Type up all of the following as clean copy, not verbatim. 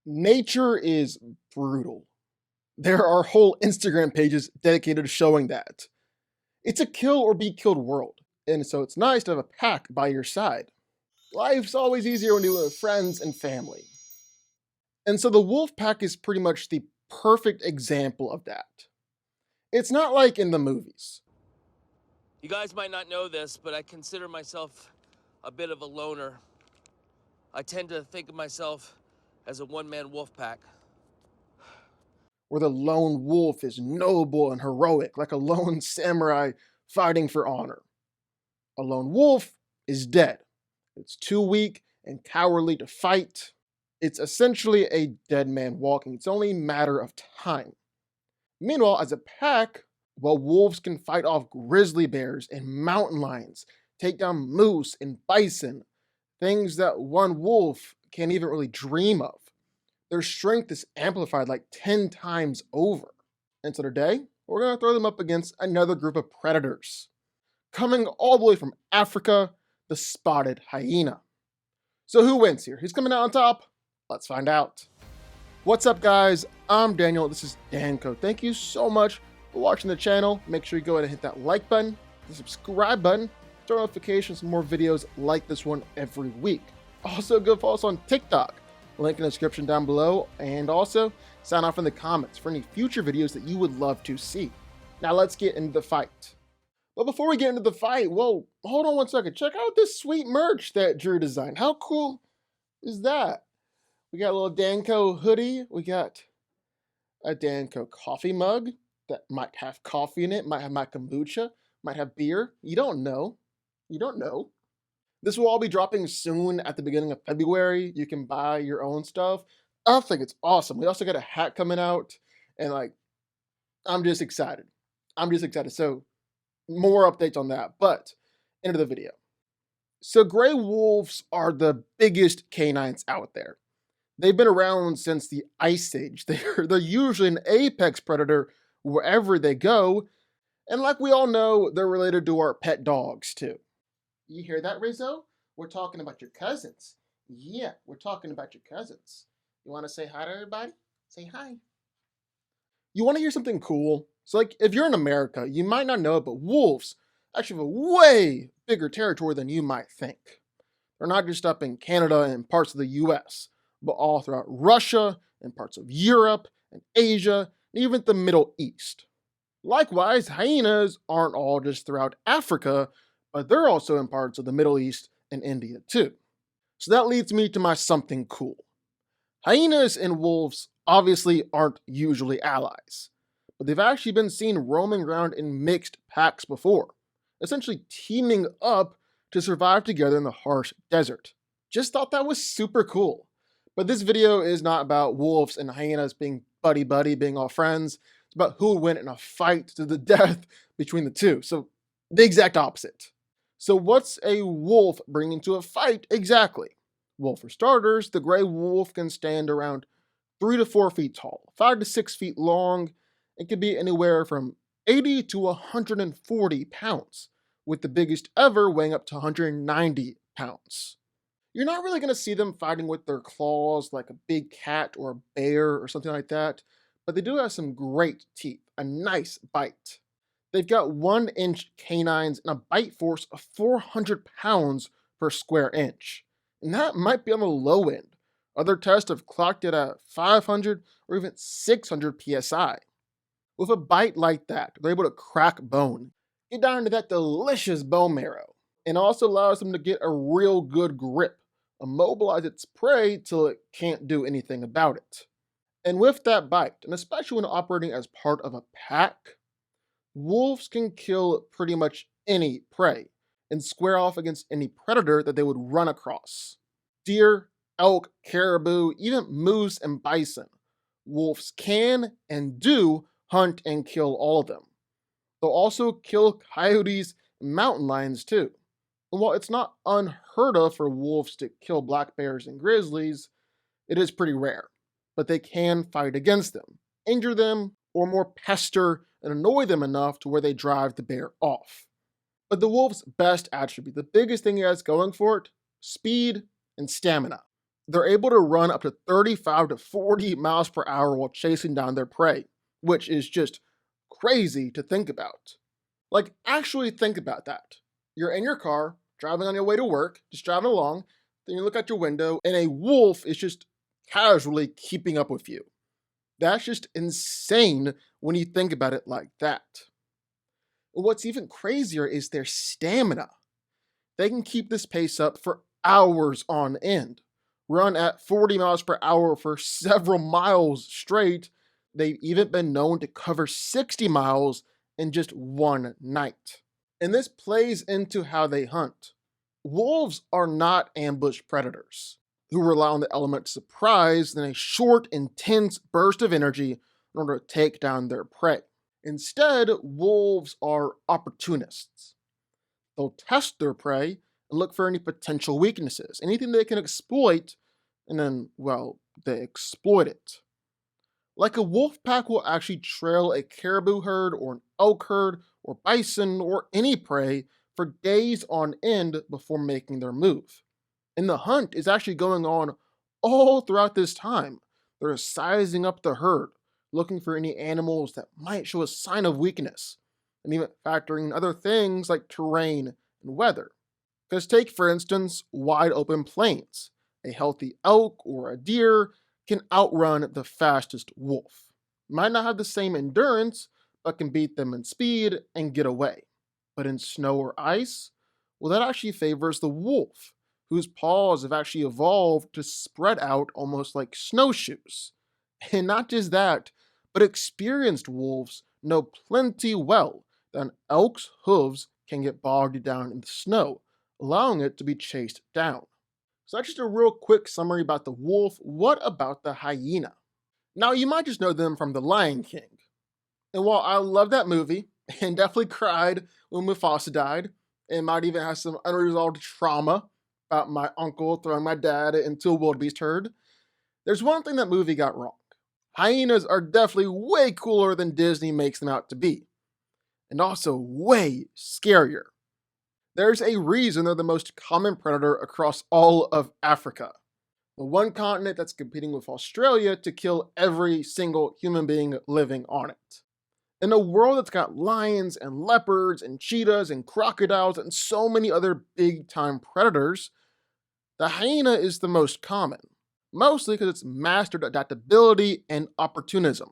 Nature is brutal. There are whole Instagram pages dedicated to showing that. It's a kill or be killed world, and so it's nice to have a pack by your side. Life's always easier when you're with friends and family. And so the wolf pack is pretty much the perfect example of that. It's not like in the movies. You guys might not know this, but I consider myself a bit of a loner. I tend to think of myself as a one-man wolf pack. Where the lone wolf is noble and heroic, like a lone samurai fighting for honor. A lone wolf is dead. It's too weak and cowardly to fight. It's essentially a dead man walking. It's only a matter of time. Meanwhile, as a pack, well, wolves can fight off grizzly bears and mountain lions, take down moose and bison, things that one wolf can't even really dream of. Their strength is amplified like 10 times over. And so today, we're going to throw them up against another group of predators. Coming all the way from Africa, the spotted hyena. So who wins here? Who's coming out on top? Let's find out. What's up, guys? I'm Daniel. This is DanCo. Thank you so much for watching the channel. Make sure you go ahead and hit that like button, the subscribe button, turn on notifications for more videos like this one every week. Also, go follow us on TikTok. Link in the description down below, and also sign off in the comments for any future videos that you would love to see. Now let's get into the fight. But before we get into the fight, whoa, hold on one second. Check out this sweet merch that Drew designed. How cool is that? We got a little DanCo hoodie. We got a DanCo coffee mug that might have coffee in it, might have my kombucha, might have beer. You don't know. You don't know. This will all be dropping soon at the beginning of February. You can buy your own stuff. I think it's awesome. We also got a hat coming out, and I'm just excited. So more updates on that, but into the video. So gray wolves are the biggest canines out there. They've been around since the Ice Age. They're usually an apex predator wherever they go, and like we all know, they're related to our pet dogs too. You hear that, Rizzo? We're talking about your cousins. Yeah, we're talking about your cousins. You want to say hi to everybody? Say hi. You want to hear something cool? So like, if you're in America, you might not know it, but wolves actually have a way bigger territory than you might think. They're not just up in Canada and parts of the US, but all throughout Russia and parts of Europe and Asia, and even the Middle East. Likewise, hyenas aren't all just throughout Africa, but they're also in parts of the Middle East and India too. So that leads me to my something cool. Hyenas and wolves obviously aren't usually allies, but they've actually been seen roaming around in mixed packs before, essentially teaming up to survive together in the harsh desert. Just thought that was super cool. But this video is not about wolves and hyenas being buddy-buddy, being all friends. It's about who would win in a fight to the death between the two. So the exact opposite. So what's a wolf bringing to a fight exactly? Well, for starters, the gray wolf can stand around 3 to 4 feet tall, 5 to 6 feet long. It could be anywhere from 80 to 140 pounds, with the biggest ever weighing up to 190 pounds. You're not really going to see them fighting with their claws like a big cat or a bear or something like that, but they do have some great teeth, a nice bite. They've got 1-inch canines and a bite force of 400 pounds per square inch. And that might be on the low end. Other tests have clocked it at 500 or even 600 psi. With a bite like that, they're able to crack bone, get down into that delicious bone marrow, and also allows them to get a real good grip, immobilize its prey till it can't do anything about it. And with that bite, and especially when operating as part of a pack, wolves can kill pretty much any prey and square off against any predator that they would run across. Deer, elk, caribou, even moose and bison. Wolves can and do hunt and kill all of them. They'll also kill coyotes and mountain lions too. And while it's not unheard of for wolves to kill black bears and grizzlies, it is pretty rare. But they can fight against them, injure them, or more pester and annoy them enough to where they drive the bear off. But the wolf's best attribute, the biggest thing he has going for it, speed and stamina. They're able to run up to 35 to 40 miles per hour while chasing down their prey, which is just crazy to think about. Like, actually think about that. You're in your car, driving on your way to work, just driving along, then you look out your window, and a wolf is just casually keeping up with you. That's just insane when you think about it like that. What's even crazier is their stamina. They can keep this pace up for hours on end, run at 40 miles per hour for several miles straight. They've even been known to cover 60 miles in just one night. And this plays into how they hunt. Wolves are not ambush predators who rely on the element surprise in a short, intense burst of energy in order to take down their prey. Instead, wolves are opportunists. They'll test their prey and look for any potential weaknesses, anything they can exploit, and then, well, they exploit it. Like a wolf pack will actually trail a caribou herd or an elk herd or bison or any prey for days on end before making their move. And the hunt is actually going on all throughout this time. They're sizing up the herd, looking for any animals that might show a sign of weakness, and even factoring in other things like terrain and weather. Because take, for instance, wide open plains. A healthy elk or a deer can outrun the fastest wolf. Might not have the same endurance, but can beat them in speed and get away. But in snow or ice, well, that actually favors the wolf, whose paws have actually evolved to spread out almost like snowshoes. And not just that, but experienced wolves know plenty well that an elk's hooves can get bogged down in the snow, allowing it to be chased down. So that's just a real quick summary about the wolf. What about the hyena? Now, you might just know them from The Lion King. And while I love that movie and definitely cried when Mufasa died, and might even have some unresolved trauma about my uncle throwing my dad into a wildebeest herd, there's one thing that movie got wrong. Hyenas are definitely way cooler than Disney makes them out to be, and also way scarier. There's a reason they're the most common predator across all of Africa, the one continent that's competing with Australia to kill every single human being living on it. In a world that's got lions and leopards and cheetahs and crocodiles and so many other big time predators, the hyena is the most common, mostly because it's mastered adaptability and opportunism.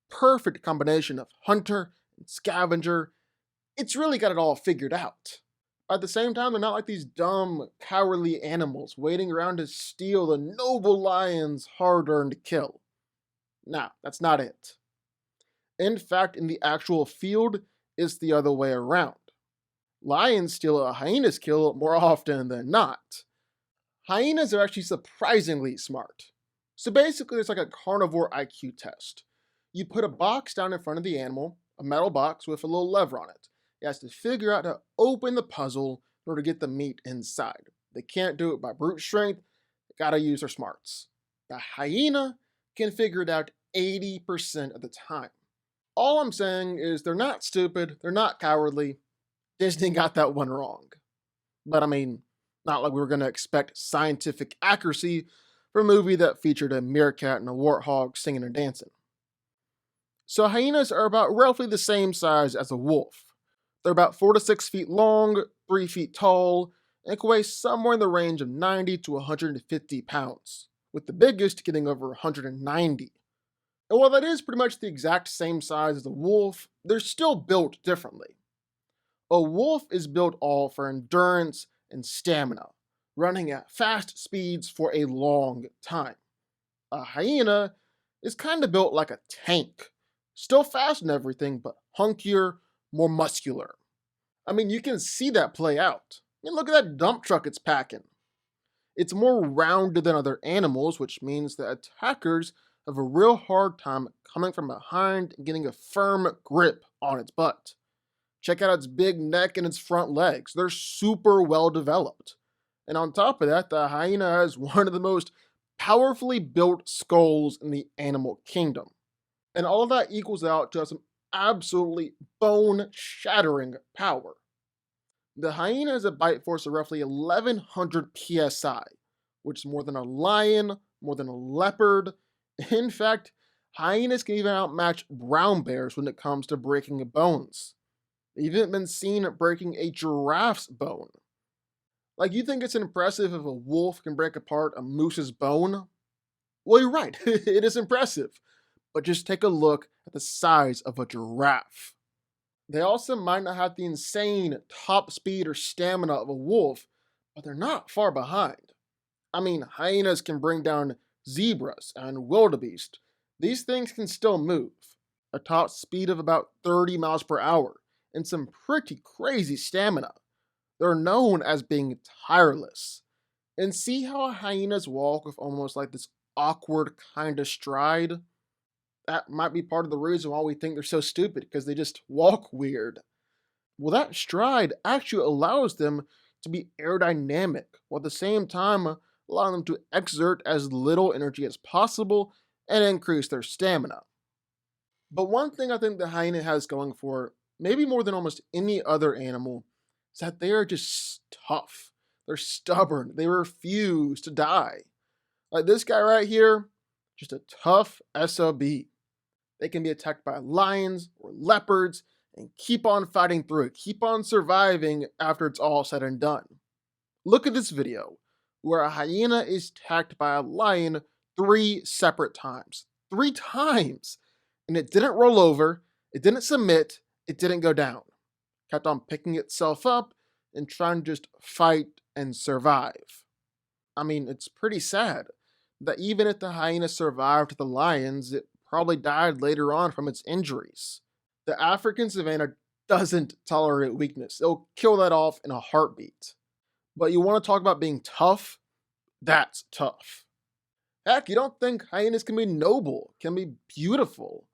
Perfect combination of hunter and scavenger. It's really got it all figured out. At the same time, they're not like these dumb, cowardly animals waiting around to steal the noble lion's hard earned kill. Nah, that's not it. In fact, in the actual field, it's the other way around. Lions steal a hyena's kill more often than not. Hyenas are actually surprisingly smart. So basically, it's like a carnivore IQ test. You put a box down in front of the animal, a metal box with a little lever on it. It has to figure out how to open the puzzle in order to get the meat inside. They can't do it by brute strength, they gotta use their smarts. The hyena can figure it out 80% of the time. All I'm saying is they're not stupid, they're not cowardly. Disney got that one wrong. But I mean, not like we were gonna expect scientific accuracy for a movie that featured a meerkat and a warthog singing and dancing. So hyenas are about roughly the same size as a wolf. They're about 4 to 6 feet long, 3 feet tall, and can weigh somewhere in the range of 90 to 150 pounds, with the biggest getting over 190. And while that is pretty much the exact same size as a wolf, they're still built differently. A wolf is built all for endurance and stamina, running at fast speeds for a long time. A hyena is kind of built like a tank, still fast and everything, but hunkier, more muscular. I mean, you can see that play out. I mean, look at that dump truck it's packing. It's more rounded than other animals, which means that attackers have a real hard time coming from behind and getting a firm grip on its butt. Check out its big neck and its front legs. They're super well developed. And on top of that, the hyena has one of the most powerfully built skulls in the animal kingdom. And all of that equals out to some absolutely bone-shattering power. The hyena has a bite force of roughly 1100 psi, which is more than a lion, more than a leopard. In fact, hyenas can even outmatch brown bears when it comes to breaking bones. They've even been seen breaking a giraffe's bone. Like, you think it's impressive if a wolf can break apart a moose's bone? Well, you're right, it is impressive. But just take a look at the size of a giraffe. They also might not have the insane top speed or stamina of a wolf, but they're not far behind. I mean, hyenas can bring down zebras and wildebeest. These things can still move. A top speed of about 30 miles per hour and some pretty crazy stamina. They're known as being tireless. And see how hyenas walk with almost like this awkward kind of stride? That might be part of the reason why we think they're so stupid, because they just walk weird. Well, that stride actually allows them to be aerodynamic, while at the same time allowing them to exert as little energy as possible and increase their stamina. But one thing I think the hyena has going for, maybe more than almost any other animal, is that they are just tough. They're stubborn. They refuse to die. Like this guy right here, just a tough SOB. They can be attacked by lions or leopards and keep on fighting through it, keep on surviving after it's all said and done. Look at this video where a hyena is attacked by a lion 3 separate times. 3 times! And it didn't roll over, it didn't submit, it didn't go down. Kept on picking itself up and trying to just fight and survive. I mean, it's pretty sad that even if the hyena survived the lions, it probably died later on from its injuries. The African savanna doesn't tolerate weakness. It'll kill that off in a heartbeat. But you want to talk about being tough? That's tough. Heck, you don't think hyenas can be noble, can be beautiful?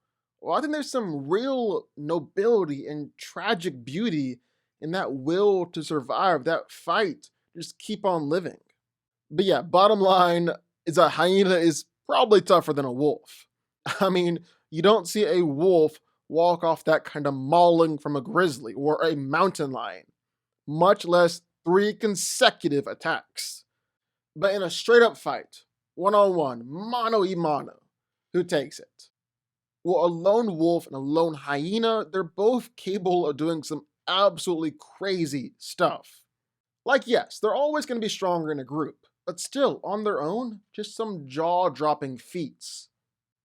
Well, I think there's some real nobility and tragic beauty in that will to survive, that fight, just keep on living. But yeah, bottom line is a hyena is probably tougher than a wolf. I mean, you don't see a wolf walk off that kind of mauling from a grizzly or a mountain lion, much less 3 consecutive attacks. But in a straight up fight, one on one, mano a mano, who takes it? Well, a lone wolf and a lone hyena, they're both capable of doing some absolutely crazy stuff. Like, yes, they're always going to be stronger in a group, but still, on their own, just some jaw dropping feats.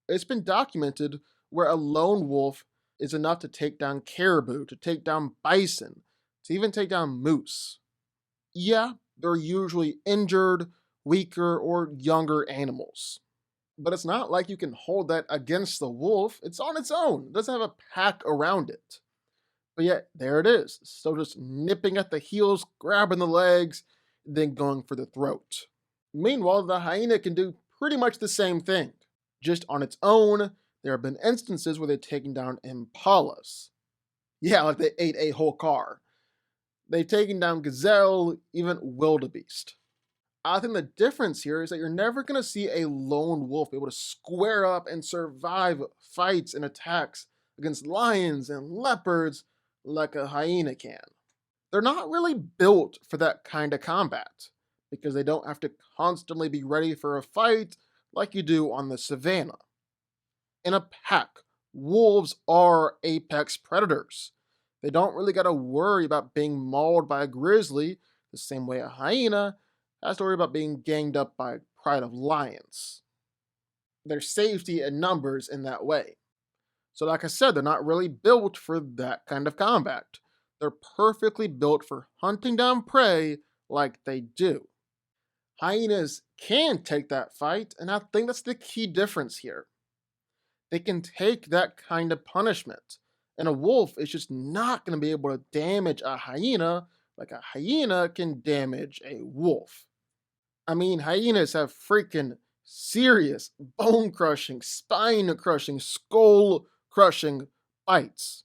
It's been documented where a lone wolf is enough to take down caribou, to take down bison, to even take down moose. Yeah, they're usually injured, weaker, or younger animals. But it's not like you can hold that against the wolf. It's on its own. It doesn't have a pack around it. But yet, there it is. Still just nipping at the heels, grabbing the legs, then going for the throat. Meanwhile, the hyena can do pretty much the same thing. Just on its own, there have been instances where they've taken down impalas. Yeah, like they ate a whole car. They've taken down gazelle, even wildebeest. I think the difference here is that you're never going to see a lone wolf be able to square up and survive fights and attacks against lions and leopards like a hyena can. They're not really built for that kind of combat because they don't have to constantly be ready for a fight like you do on the savannah. In a pack, wolves are apex predators. They don't really got to worry about being mauled by a grizzly the same way a hyena has to worry about being ganged up by a pride of lions. There's safety in numbers in that way. So like I said, they're not really built for that kind of combat. They're perfectly built for hunting down prey like they do. Hyenas can take that fight, and I think that's the key difference here. They can take that kind of punishment, and a wolf is just not going to be able to damage a hyena like a hyena can damage a wolf. I mean, hyenas have freaking serious bone crushing, spine crushing, skull crushing bites.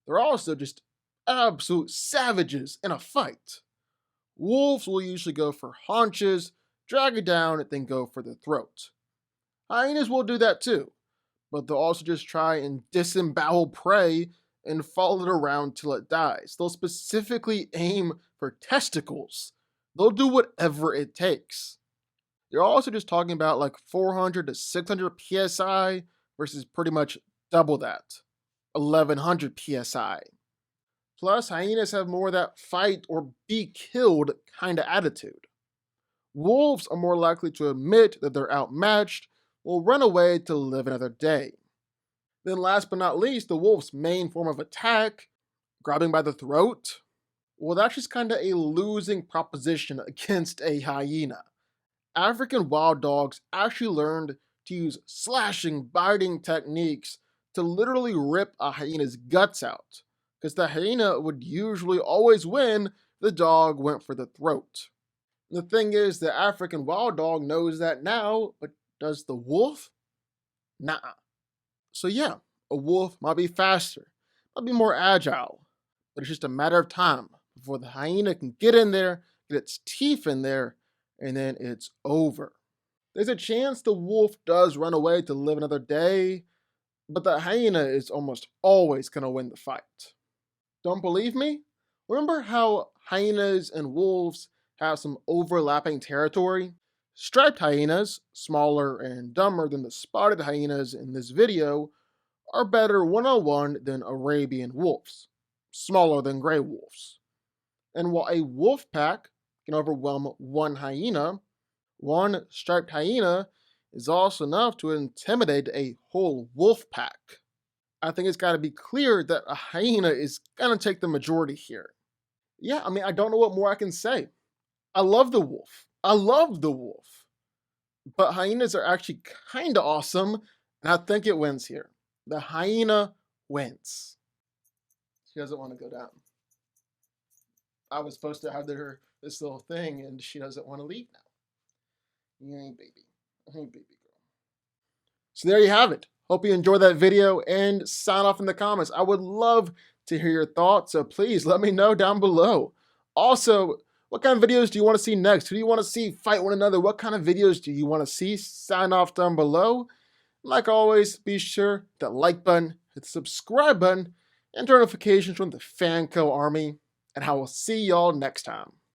They're also just absolute savages in a fight. Wolves will usually go for haunches, drag it down, and then go for the throat. Hyenas will do that too, but they'll also just try and disembowel prey and follow it around till it dies. They'll specifically aim for testicles. They'll do whatever it takes. You're also just talking about like 400 to 600 psi versus pretty much double that, 1100 psi. Plus, hyenas have more of that fight or be killed kind of attitude. Wolves are more likely to admit that they're outmatched, will run away to live another day. Then, last but not least, the wolf's main form of attack, grabbing by the throat, well, that's just kind of a losing proposition against a hyena. African wild dogs actually learned to use slashing, biting techniques to literally rip a hyena's guts out, because the hyena would usually always win if the dog went for the throat. And the thing is, the African wild dog knows that now, but does the wolf? Nah. So yeah, a wolf might be faster, might be more agile, but it's just a matter of time before the hyena can get in there, get its teeth in there, and then it's over. There's a chance the wolf does run away to live another day, but the hyena is almost always going to win the fight. Don't believe me? Remember how hyenas and wolves have some overlapping territory? Striped hyenas, smaller and dumber than the spotted hyenas in this video, are better one-on-one than Arabian wolves, smaller than gray wolves. And while a wolf pack can overwhelm one hyena, one striped hyena is also enough to intimidate a whole wolf pack. I think it's got to be clear that a hyena is going to take the majority here. Yeah, I mean, I don't know what more I can say. I love the wolf. I love the wolf. But hyenas are actually kind of awesome, and I think it wins here. The hyena wins. She doesn't want to go down. I was supposed to have this little thing, and she doesn't want to leave now. Hey, baby. Hey, baby girl. So there you have it. Hope you enjoyed that video, and sign off in the comments. I would love to hear your thoughts, so please let me know down below. Also, what kind of videos do you want to see next? Who do you want to see fight one another? What kind of videos do you want to see? Sign off down below. Like always, be sure to like button, hit the subscribe button, and turn notifications from the DanCo army. And I will see y'all next time.